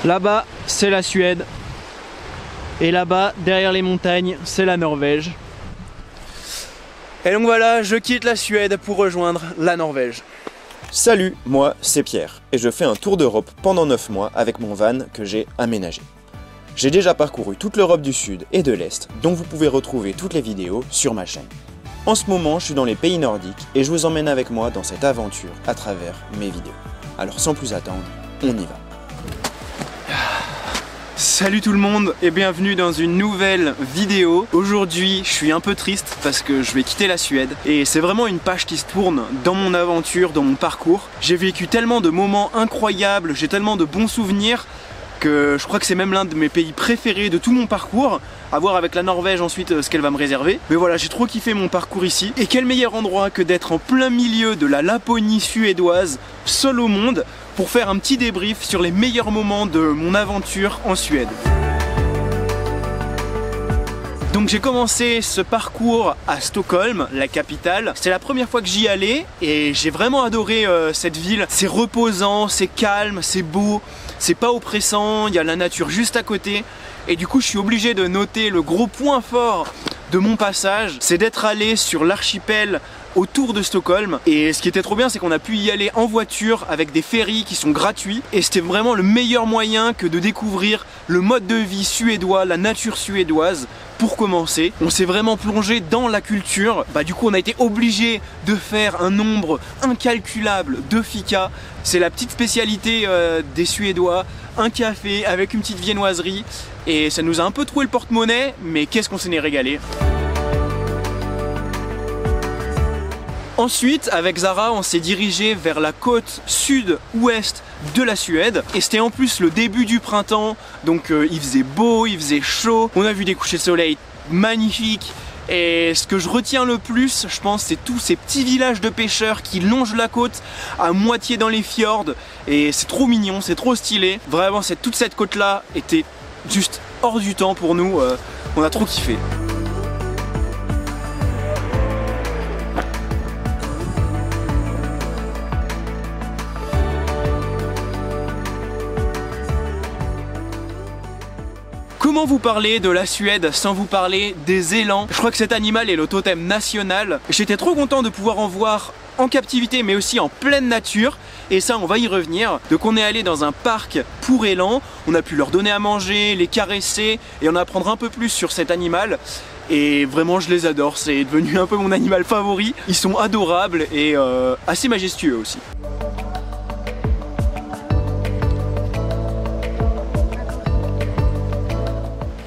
Là-bas, c'est la Suède. Et là-bas, derrière les montagnes, c'est la Norvège. Et donc voilà, je quitte la Suède pour rejoindre la Norvège. Salut, moi c'est Pierre et je fais un tour d'Europe pendant 9 mois avec mon van que j'ai aménagé. J'ai déjà parcouru toute l'Europe du Sud et de l'Est, donc vous pouvez retrouver toutes les vidéos sur ma chaîne. En ce moment, je suis dans les pays nordiques et je vous emmène avec moi dans cette aventure à travers mes vidéos. Alors sans plus attendre, on y va. Salut tout le monde et bienvenue dans une nouvelle vidéo. Aujourd'hui je suis un peu triste parce que je vais quitter la Suède et c'est vraiment une page qui se tourne dans mon aventure, dans mon parcours. J'ai vécu tellement de moments incroyables, j'ai tellement de bons souvenirs que je crois que c'est même l'un de mes pays préférés de tout mon parcours. À voir avec la Norvège ensuite ce qu'elle va me réserver. Mais voilà, j'ai trop kiffé mon parcours ici. Et quel meilleur endroit que d'être en plein milieu de la Laponie suédoise, seul au monde, pour faire un petit débrief sur les meilleurs moments de mon aventure en Suède. Donc j'ai commencé ce parcours à Stockholm, la capitale. C'est la première fois que j'y allais et j'ai vraiment adoré cette ville. C'est reposant, c'est calme, c'est beau, c'est pas oppressant, il y a la nature juste à côté. Et du coup je suis obligé de noter le gros point fort de mon passage, c'est d'être allé sur l'archipel autour de Stockholm. Et ce qui était trop bien, c'est qu'on a pu y aller en voiture avec des ferries qui sont gratuits. Et c'était vraiment le meilleur moyen que de découvrir le mode de vie suédois, la nature suédoise. Pour commencer, on s'est vraiment plongé dans la culture. Du coup on a été obligé de faire un nombre incalculable de fika. C'est la petite spécialité des Suédois, un café avec une petite viennoiserie. Et ça nous a un peu troué le porte-monnaie, mais qu'est-ce qu'on s'en est régalé. Ensuite, avec Zara, on s'est dirigé vers la côte sud-ouest de la Suède. Et c'était en plus le début du printemps, donc il faisait beau, il faisait chaud. On a vu des couchers de soleil magnifiques. Et ce que je retiens le plus, je pense, c'est tous ces petits villages de pêcheurs qui longent la côte à moitié dans les fjords. Et c'est trop mignon, c'est trop stylé. Vraiment, toute cette côte-là était juste hors du temps pour nous. On a trop kiffé. Comment vous parler de la Suède sans vous parler des élans? Je crois que cet animal est le totem national. J'étais trop content de pouvoir en voir en captivité mais aussi en pleine nature. Et ça on va y revenir. Donc on est allé dans un parc pour élans. On a pu leur donner à manger, les caresser et en apprendre un peu plus sur cet animal. Et vraiment je les adore, c'est devenu un peu mon animal favori. Ils sont adorables et assez majestueux aussi.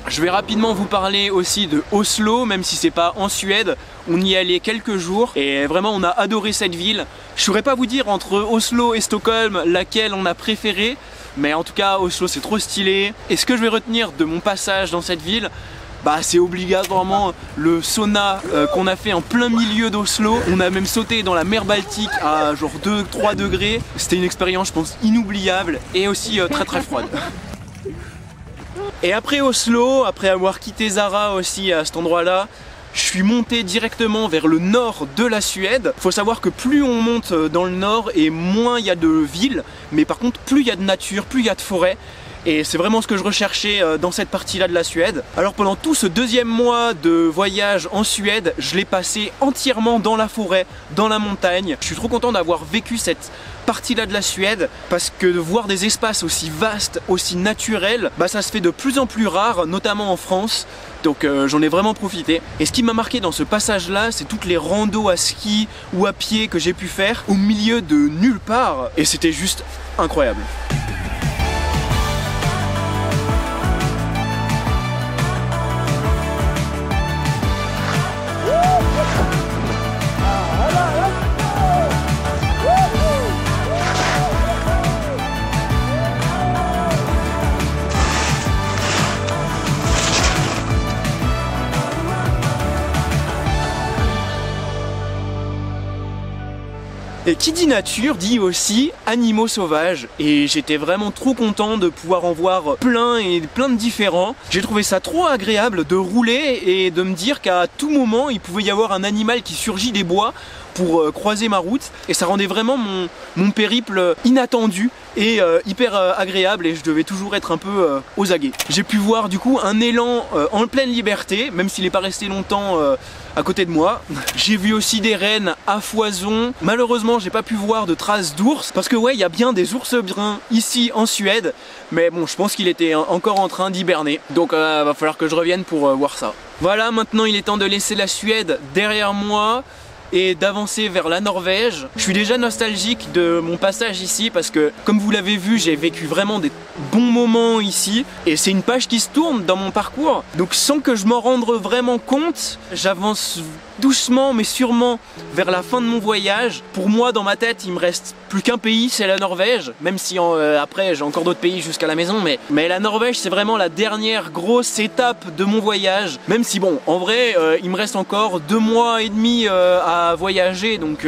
Je vais rapidement vous parler aussi de Oslo, même si c'est pas en Suède. On y est allé quelques jours et vraiment on a adoré cette ville. Je saurais pas vous dire entre Oslo et Stockholm laquelle on a préféré, mais en tout cas Oslo c'est trop stylé. Et ce que je vais retenir de mon passage dans cette ville, c'est obligatoirement le sauna qu'on a fait en plein milieu d'Oslo. On a même sauté dans la mer Baltique à genre 2-3 degrés. C'était une expérience je pense inoubliable et aussi très très froide. Et après Oslo, après avoir quitté Zara aussi à cet endroit-là, je suis monté directement vers le nord de la Suède. Faut savoir que plus on monte dans le nord et moins il y a de villes, mais par contre plus il y a de nature, plus il y a de forêt. Et c'est vraiment ce que je recherchais dans cette partie-là de la Suède. Alors pendant tout ce deuxième mois de voyage en Suède, je l'ai passé entièrement dans la forêt, dans la montagne. Je suis trop content d'avoir vécu cette partie-là de la Suède parce que de voir des espaces aussi vastes, aussi naturels, ça se fait de plus en plus rare, notamment en France. Donc j'en ai vraiment profité. Et ce qui m'a marqué dans ce passage-là, c'est toutes les randos à ski ou à pied que j'ai pu faire au milieu de nulle part. Et c'était juste incroyable. Et qui dit nature dit aussi animaux sauvages, et j'étais vraiment trop content de pouvoir en voir plein de différents. J'ai trouvé ça trop agréable de rouler et de me dire qu'à tout moment il pouvait y avoir un animal qui surgit des bois pour croiser ma route, et ça rendait vraiment mon périple inattendu et hyper agréable, et je devais toujours être un peu aux aguets. J'ai pu voir du coup un élan en pleine liberté, même s'il n'est pas resté longtemps à côté de moi. J'ai vu aussi des rennes à foison. Malheureusement j'ai pas pu voir de traces d'ours, parce que ouais, il y a bien des ours bruns ici en Suède, mais bon, je pense qu'il était encore en train d'hiberner, donc va falloir que je revienne pour voir ça. Voilà, maintenant il est temps de laisser la Suède derrière moi et d'avancer vers la Norvège. Je suis déjà nostalgique de mon passage ici parce que, comme vous l'avez vu, j'ai vécu vraiment des bons moments ici, et c'est une page qui se tourne dans mon parcours. Donc sans que je m'en rende vraiment compte, j'avance doucement mais sûrement vers la fin de mon voyage. Pour moi, dans ma tête, il me reste plus qu'un pays, c'est la Norvège, même si après j'ai encore d'autres pays jusqu'à la maison, mais la Norvège c'est vraiment la dernière grosse étape de mon voyage, même si bon, en vrai il me reste encore 2 mois et demi à voyager, donc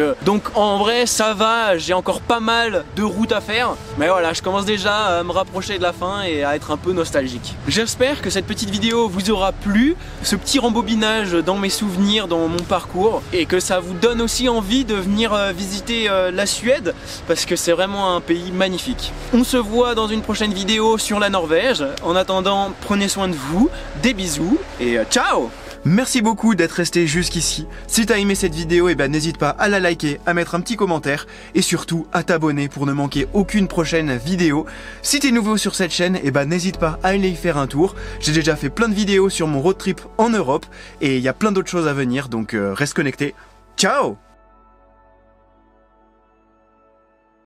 en vrai ça va, j'ai encore pas mal de route à faire, mais voilà, je commence déjà à me rapprocher de la fin et à être un peu nostalgique. J'espère que cette petite vidéo vous aura plu, ce petit rembobinage dans mes souvenirs, dans mon parcours, et que ça vous donne aussi envie de venir visiter la Suède, parce que c'est vraiment un pays magnifique. On se voit dans une prochaine vidéo sur la Norvège. En attendant, prenez soin de vous, des bisous et ciao! Merci beaucoup d'être resté jusqu'ici. Si t'as aimé cette vidéo, et ben n'hésite pas à la liker, à mettre un petit commentaire et surtout à t'abonner pour ne manquer aucune prochaine vidéo. Si t'es nouveau sur cette chaîne, et ben n'hésite pas à aller y faire un tour. J'ai déjà fait plein de vidéos sur mon road trip en Europe et il y a plein d'autres choses à venir, donc reste connecté. Ciao!